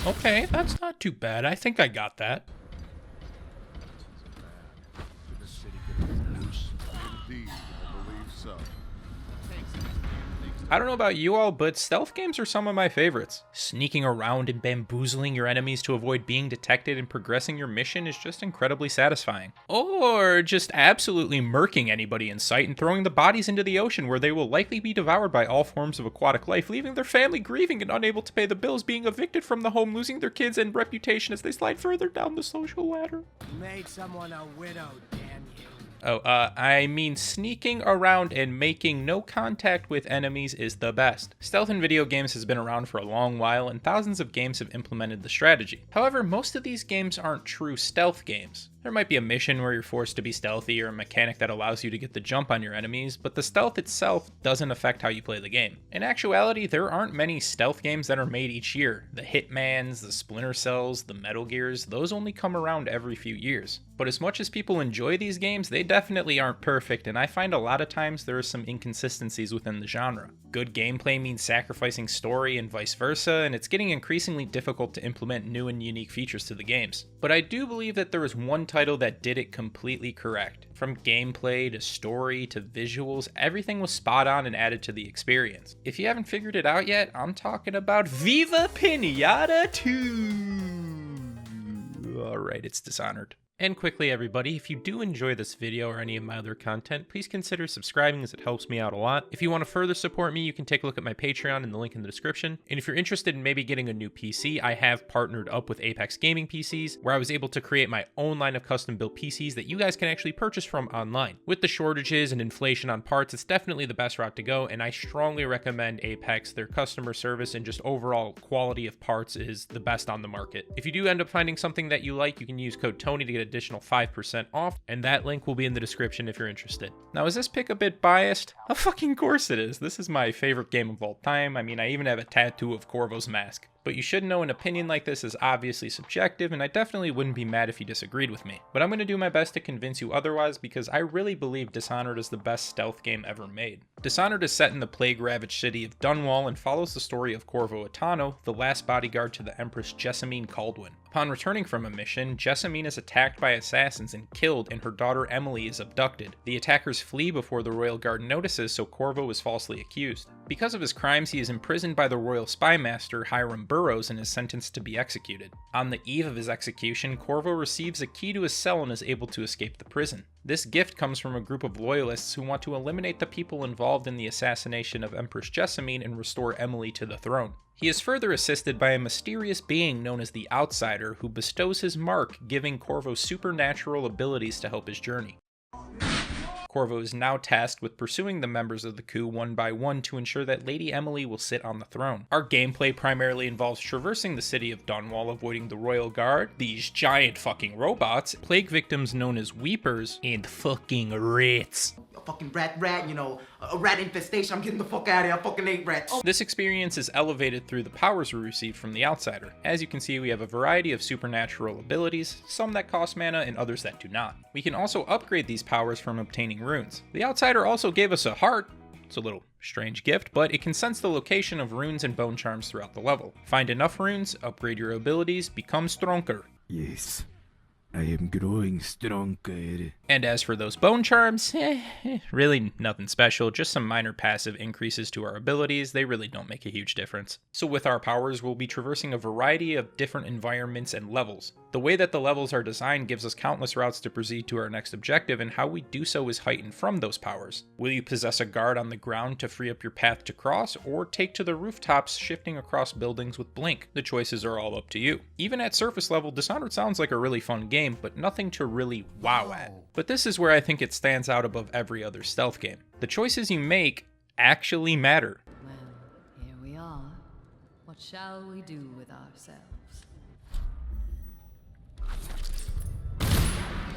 Okay, that's not too bad. I think I got that. Should the city get loose? Indeed, I believe so. I don't know about you all, but stealth games are some of my favorites. Sneaking around and bamboozling your enemies to avoid being detected and progressing your mission is just incredibly satisfying. Or just absolutely murking anybody in sight and throwing the bodies into the ocean where they will likely be devoured by all forms of aquatic life, leaving their family grieving and unable to pay the bills, being evicted from the home, losing their kids and reputation as they slide further down the social ladder. You made someone a widow, damn you. I mean sneaking around and making no contact with enemies is the best. Stealth in video games has been around for a long while, and thousands of games have implemented the strategy. However, most of these games aren't true stealth games. There might be a mission where you're forced to be stealthy or a mechanic that allows you to get the jump on your enemies, but the stealth itself doesn't affect how you play the game. In actuality, there aren't many stealth games that are made each year. The Hitmans, the Splinter Cells, the Metal Gears, those only come around every few years. But as much as people enjoy these games, they definitely aren't perfect, and I find a lot of times there are some inconsistencies within the genre. Good gameplay means sacrificing story and vice versa, and it's getting increasingly difficult to implement new and unique features to the games. But I do believe that there is one title that did it completely correct. From gameplay to story to visuals, everything was spot on and added to the experience. If you haven't figured it out yet, I'm talking about Viva Pinata 2! Alright, it's Dishonored. And quickly everybody, if you do enjoy this video or any of my other content, please consider subscribing as it helps me out a lot. If you want to further support me, you can take a look at my Patreon in the link in the description. And if you're interested in maybe getting a new PC, I have partnered up with Apex Gaming PCs, where I was able to create my own line of custom built PCs that you guys can actually purchase from online. With the shortages and inflation on parts, it's definitely the best route to go, and I strongly recommend Apex. Their customer service and just overall quality of parts is the best on the market. If you do end up finding something that you like, you can use code TONY to get additional 5% off, and that link will be in the description if you're interested. Now, is this pick a bit biased? Of fucking course it is. This is my favorite game of all time. I mean, I even have a tattoo of Corvo's mask. But you should know an opinion like this is obviously subjective, and I definitely wouldn't be mad if you disagreed with me. But I'm going to do my best to convince you otherwise, because I really believe Dishonored is the best stealth game ever made. Dishonored is set in the plague-ravaged city of Dunwall and follows the story of Corvo Attano, the last bodyguard to the Empress Jessamine Caldwin. Upon returning from a mission, Jessamine is attacked by assassins and killed, and her daughter Emily is abducted. The attackers flee before the royal guard notices, so Corvo is falsely accused. Because of his crimes, he is imprisoned by the royal spy master Hiram Burrows and is sentenced to be executed. On the eve of his execution, Corvo receives a key to his cell and is able to escape the prison. This gift comes from a group of loyalists who want to eliminate the people involved in the assassination of Empress Jessamine and restore Emily to the throne. He is further assisted by a mysterious being known as the Outsider, who bestows his mark, giving Corvo supernatural abilities to help his journey. Corvo is now tasked with pursuing the members of the coup one by one to ensure that Lady Emily will sit on the throne. Our gameplay primarily involves traversing the city of Dunwall, avoiding the royal guard, these giant fucking robots, plague victims known as Weepers, and fucking rats. A fucking rat, you know, a rat infestation. I'm getting the fuck out of here. I fucking ate rats. This experience is elevated through the powers we receive from the Outsider. As you can see, we have a variety of supernatural abilities, some that cost mana and others that do not. We can also upgrade these powers from obtaining runes. The Outsider also gave us a heart. It's a little strange gift, but it can sense the location of runes and bone charms throughout the level. Find enough runes, upgrade your abilities, become stronger. Yes, I am growing stronger. And as for those bone charms, really nothing special, just some minor passive increases to our abilities. They really don't make a huge difference. So with our powers, we'll be traversing a variety of different environments and levels. The way that the levels are designed gives us countless routes to proceed to our next objective, and how we do so is heightened from those powers. Will you possess a guard on the ground to free up your path to cross, or take to the rooftops, shifting across buildings with Blink? The choices are all up to you. Even at surface level, Dishonored sounds like a really fun game, but nothing to really wow at. But this is where I think it stands out above every other stealth game. The choices you make actually matter. Well, here we are. What shall we do with ourselves?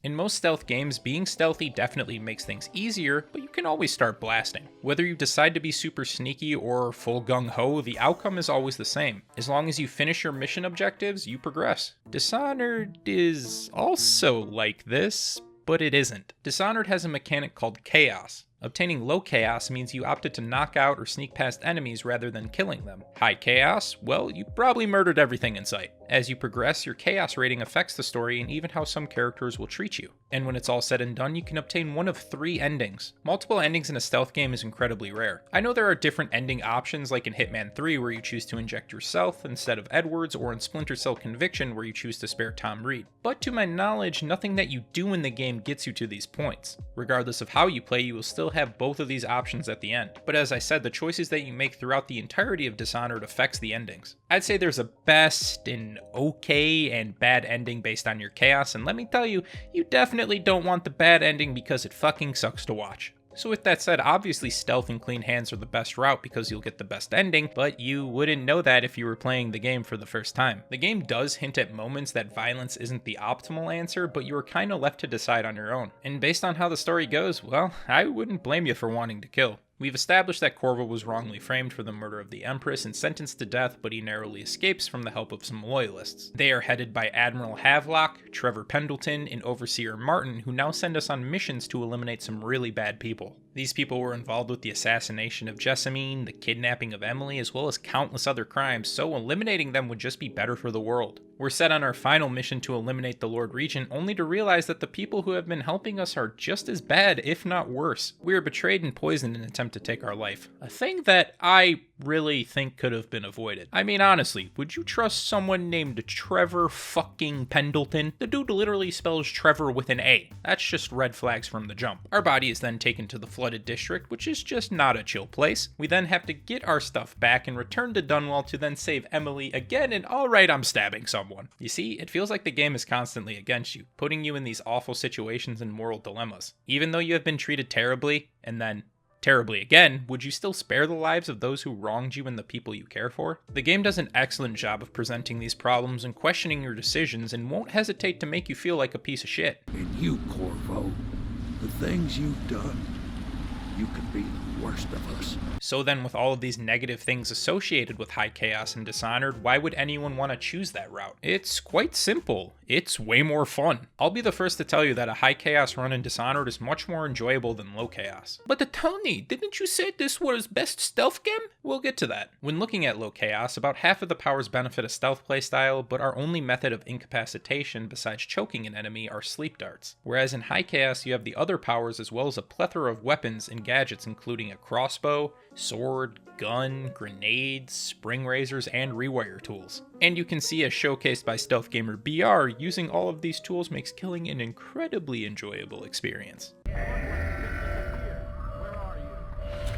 In most stealth games, being stealthy definitely makes things easier, but you can always start blasting. Whether you decide to be super sneaky or full gung-ho, the outcome is always the same. As long as you finish your mission objectives, you progress. Dishonored is also like this, but it isn't. Dishonored has a mechanic called Chaos. Obtaining low chaos means you opted to knock out or sneak past enemies rather than killing them. High chaos? Well, you probably murdered everything in sight. As you progress, your chaos rating affects the story and even how some characters will treat you. And when it's all said and done, you can obtain one of 3 endings. Multiple endings in a stealth game is incredibly rare. I know there are different ending options like in Hitman 3 where you choose to inject yourself instead of Edwards, or in Splinter Cell Conviction where you choose to spare Tom Reed. But to my knowledge, nothing that you do in the game gets you to these points. Regardless of how you play, you will still have both of these options at the end. But as I said, the choices that you make throughout the entirety of Dishonored affects the endings. I'd say there's a best, an okay, and bad ending based on your chaos, and let me tell you, you definitely don't want the bad ending because it fucking sucks to watch. So with that said, obviously stealth and clean hands are the best route because you'll get the best ending, but you wouldn't know that if you were playing the game for the first time. The game does hint at moments that violence isn't the optimal answer, but you are kinda left to decide on your own. And based on how the story goes, well, I wouldn't blame you for wanting to kill. We've established that Corvo was wrongly framed for the murder of the Empress and sentenced to death, but he narrowly escapes from the help of some loyalists. They are headed by Admiral Havelock, Trevor Pendleton, and Overseer Martin, who now send us on missions to eliminate some really bad people. These people were involved with the assassination of Jessamine, the kidnapping of Emily, as well as countless other crimes, so eliminating them would just be better for the world. We're set on our final mission to eliminate the Lord Regent, only to realize that the people who have been helping us are just as bad, if not worse. We are betrayed and poisoned in an attempt to take our life. A thing that I really think could have been avoided. I mean, honestly, would you trust someone named Trevor fucking Pendleton? The dude literally spells Trevor with an A. That's just red flags from the jump. Our body is then taken to the flooded district, which is just not a chill place. We then have to get our stuff back and return to Dunwell to then save Emily again, and alright, I'm stabbing someone. You see, it feels like the game is constantly against you, putting you in these awful situations and moral dilemmas. Even though you have been treated terribly, and then terribly again, would you still spare the lives of those who wronged you and the people you care for? The game does an excellent job of presenting these problems and questioning your decisions, and won't hesitate to make you feel like a piece of shit. And you, Corvo, the things you've done, you could be the worst of us. So then, with all of these negative things associated with High Chaos and Dishonored, why would anyone want to choose that route? It's quite simple. It's way more fun. I'll be the first to tell you that a High Chaos run in Dishonored is much more enjoyable than Low Chaos. But Toeknee, didn't you say this was best stealth game? We'll get to that. When looking at Low Chaos, about half of the powers benefit a stealth playstyle, but our only method of incapacitation besides choking an enemy are sleep darts. Whereas in High Chaos, you have the other powers as well as a plethora of weapons and gadgets, including a crossbow, sword, gun, grenades, spring razors, and rewire tools. And you can see, as showcased by Stealth Gamer BR, using all of these tools makes killing an incredibly enjoyable experience. Where are you?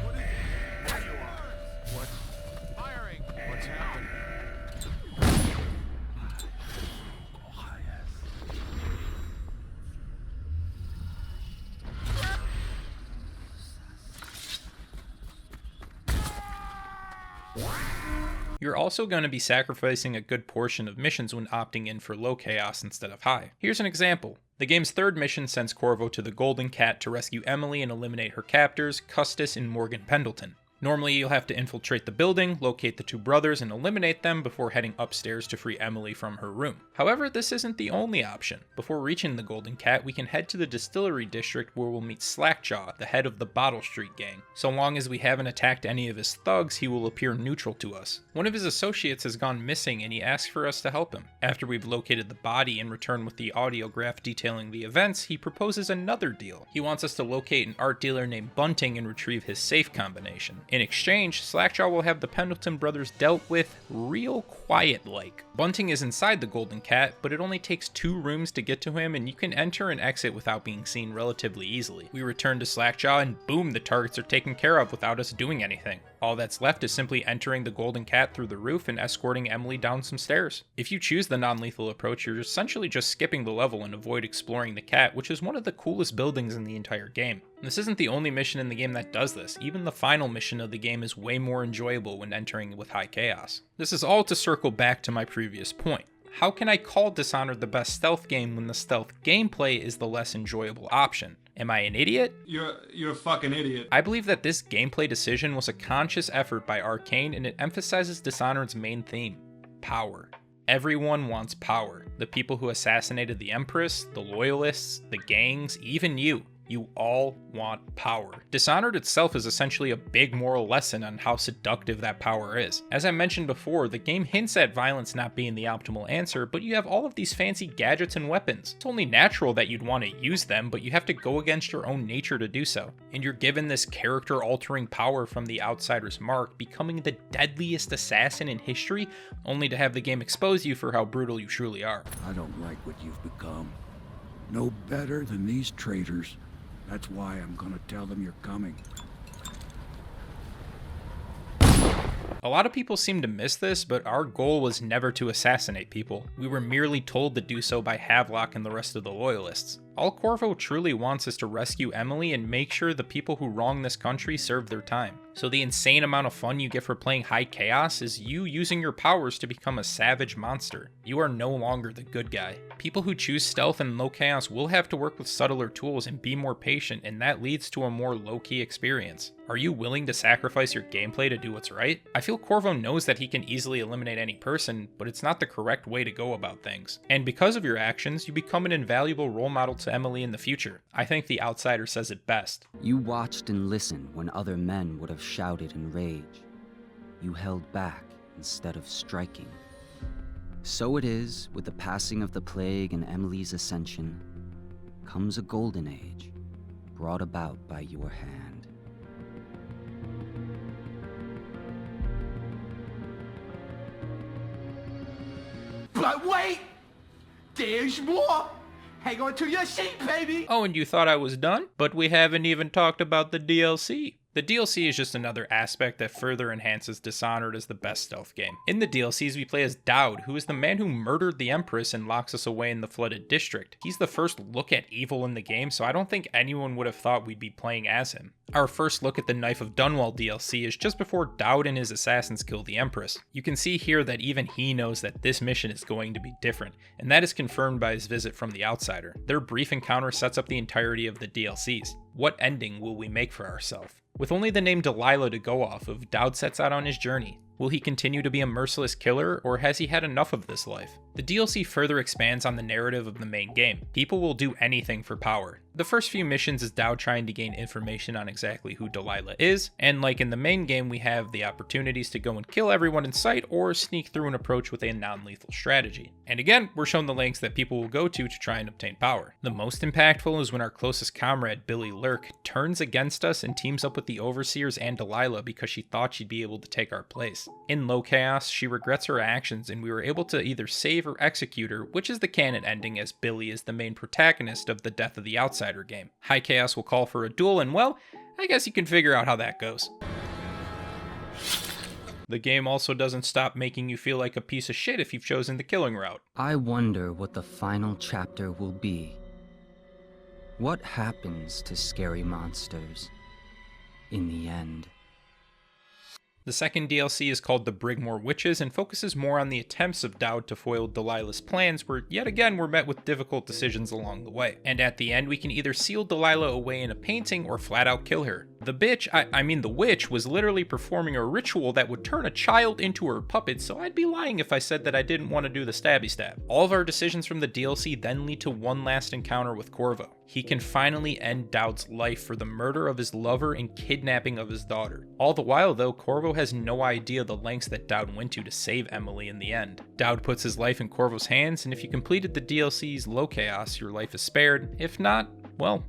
What is it? There you are. What? Firing. What's happened? You're also going to be sacrificing a good portion of missions when opting in for Low Chaos instead of High. Here's an example. The game's third mission sends Corvo to the Golden Cat to rescue Emily and eliminate her captors, Custis and Morgan Pendleton. Normally, you'll have to infiltrate the building, locate the two brothers, and eliminate them before heading upstairs to free Emily from her room. However, this isn't the only option. Before reaching the Golden Cat, we can head to the Distillery District where we'll meet Slackjaw, the head of the Bottle Street gang. So long as we haven't attacked any of his thugs, he will appear neutral to us. One of his associates has gone missing and he asks for us to help him. After we've located the body and returned with the audiograph detailing the events, he proposes another deal. He wants us to locate an art dealer named Bunting and retrieve his safe combination. In exchange, Slackjaw will have the Pendleton brothers dealt with real quiet-like. Bunting is inside the Golden Cat, but it only takes 2 rooms to get to him, and you can enter and exit without being seen relatively easily. We return to Slackjaw, and boom, the targets are taken care of without us doing anything. All that's left is simply entering the Golden Cat through the roof and escorting Emily down some stairs. If you choose the non-lethal approach, you're essentially just skipping the level and avoid exploring the cat, which is one of the coolest buildings in the entire game. This isn't the only mission in the game that does this. Even the final mission of the game is way more enjoyable when entering with High Chaos. This is all to circle back to my previous point. How can I call Dishonored the best stealth game when the stealth gameplay is the less enjoyable option? Am I an idiot? You're a fucking idiot. I believe that this gameplay decision was a conscious effort by Arcane, and it emphasizes Dishonored's main theme: power. Everyone wants power. The people who assassinated the Empress, the Loyalists, the gangs, even you. You all want power. Dishonored itself is essentially a big moral lesson on how seductive that power is. As I mentioned before, the game hints at violence not being the optimal answer, but you have all of these fancy gadgets and weapons. It's only natural that you'd want to use them, but you have to go against your own nature to do so. And you're given this character-altering power from the Outsider's mark, becoming the deadliest assassin in history, only to have the game expose you for how brutal you truly are. I don't like what you've become. No better than these traitors. That's why I'm gonna tell them you're coming. A lot of people seem to miss this, but our goal was never to assassinate people. We were merely told to do so by Havelock and the rest of the Loyalists. All Corvo truly wants is to rescue Emily and make sure the people who wrong this country serve their time. So the insane amount of fun you get for playing High Chaos is you using your powers to become a savage monster. You are no longer the good guy. People who choose stealth and low chaos will have to work with subtler tools and be more patient, and that leads to a more low-key experience. Are you willing to sacrifice your gameplay to do what's right? I feel Corvo knows that he can easily eliminate any person, but it's not the correct way to go about things. And because of your actions, you become an invaluable role model to Emily in the future. I think the Outsider says it best. You watched and listened when other men would have shouted in rage. You held back instead of striking. So it is, with the passing of the plague and Emily's ascension, comes a golden age, brought about by your hand. But wait! There's more! Hang on to your seat, baby! Oh, and you thought I was done? But we haven't even talked about the DLC. The DLC is just another aspect that further enhances Dishonored as the best stealth game. In the DLCs, we play as Dowd, who is the man who murdered the Empress and locks us away in the Flooded District. He's the first look at evil in the game, so I don't think anyone would have thought we'd be playing as him. Our first look at the Knife of Dunwall DLC is just before Dowd and his assassins kill the Empress. You can see here that even he knows that this mission is going to be different, and that is confirmed by his visit from the Outsider. Their brief encounter sets up the entirety of the DLCs. What ending will we make for ourselves? With only the name Delilah to go off of, Dowd sets out on his journey. Will he continue to be a merciless killer, or has he had enough of this life? The DLC further expands on the narrative of the main game. People will do anything for power. The first few missions is Dowd trying to gain information on exactly who Delilah is, and like in the main game, we have the opportunities to go and kill everyone in sight or sneak through an approach with a non-lethal strategy. And again, we're shown the lengths that people will go to try and obtain power. The most impactful is when our closest comrade, Billy Lurk, turns against us and teams up with the Overseers and Delilah because she thought she'd be able to take our place. In Low Chaos, she regrets her actions and we were able to either save or execute her, which is the canon ending as Billy is the main protagonist of the Death of the Outsider game. High Chaos will call for a duel and well, I guess you can figure out how that goes. The game also doesn't stop making you feel like a piece of shit if you've chosen the killing route. I wonder what the final chapter will be. What happens to scary monsters in the end? The second DLC is called the Brigmore Witches and focuses more on the attempts of Dowd to foil Delilah's plans, where yet again we're met with difficult decisions along the way. And at the end we can either seal Delilah away in a painting or flat out kill her. The bitch, I mean the witch, was literally performing a ritual that would turn a child into her puppet, so I'd be lying if I said that I didn't want to do the stabby stab. All of our decisions from the DLC then lead to one last encounter with Corvo. He can finally end Dowd's life for the murder of his lover and kidnapping of his daughter. All the while though, Corvo has no idea the lengths that Dowd went to save Emily in the end. Dowd puts his life in Corvo's hands, and if you completed the DLC's Low Chaos, your life is spared. If not, well...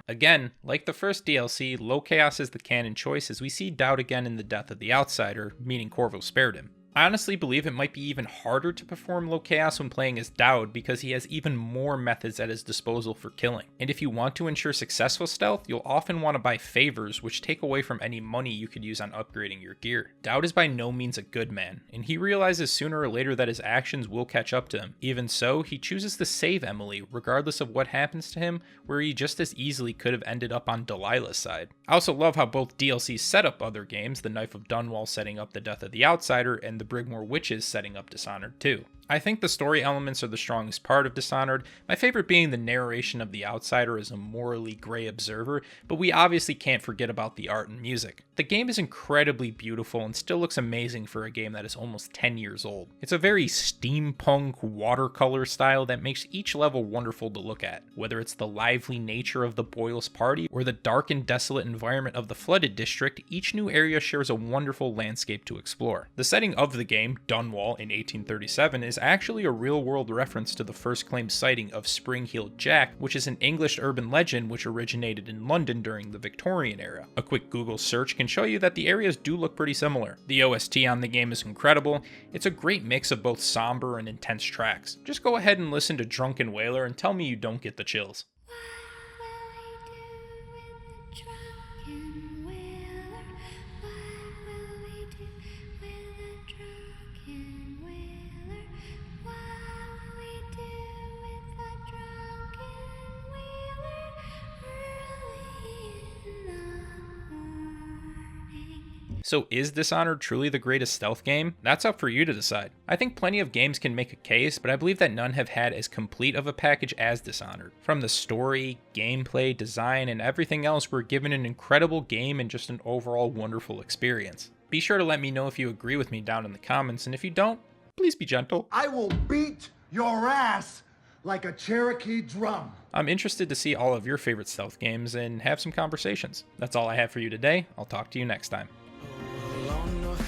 Again, like the first DLC, Low Chaos is the canon choice as we see Dowd again in the Death of the Outsider, meaning Corvo spared him. I honestly believe it might be even harder to perform Low Chaos when playing as Dowd because he has even more methods at his disposal for killing. And if you want to ensure successful stealth, you'll often want to buy favors, which take away from any money you could use on upgrading your gear. Dowd is by no means a good man, and he realizes sooner or later that his actions will catch up to him. Even so, he chooses to save Emily, regardless of what happens to him, where he just as easily could have ended up on Delilah's side. I also love how both DLCs set up other games, the Knife of Dunwall setting up the Death of the Outsider, and the Brigmore Witches setting up Dishonored too. I think the story elements are the strongest part of Dishonored, my favorite being the narration of the outsider as a morally gray observer, but we obviously can't forget about the art and music. The game is incredibly beautiful and still looks amazing for a game that is almost 10 years old. It's a very steampunk watercolor style that makes each level wonderful to look at, whether it's the lively nature of the Boyle's party or the dark and desolate environment of the flooded district. Each new area shares a wonderful landscape to explore. The setting of the game, Dunwall in 1837, is actually a real-world reference to the first claimed sighting of Spring-Heeled Jack, which is an English urban legend which originated in London during the Victorian era. A quick Google search can show you that the areas do look pretty similar. The OST on the game is incredible. It's a great mix of both somber and intense tracks. Just go ahead and listen to Drunken Whaler and tell me you don't get the chills. So is Dishonored truly the greatest stealth game? That's up for you to decide. I think plenty of games can make a case, but I believe that none have had as complete of a package as Dishonored. From the story, gameplay, design, and everything else, we're given an incredible game and just an overall wonderful experience. Be sure to let me know if you agree with me down in the comments, and if you don't, please be gentle. I will beat your ass like a Cherokee drum. I'm interested to see all of your favorite stealth games and have some conversations. That's all I have for you today. I'll talk to you next time.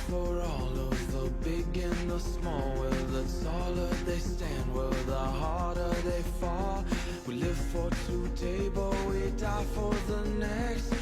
For all of the big and the small, where the taller they stand, where the harder they fall. We live for today, but we die for the next.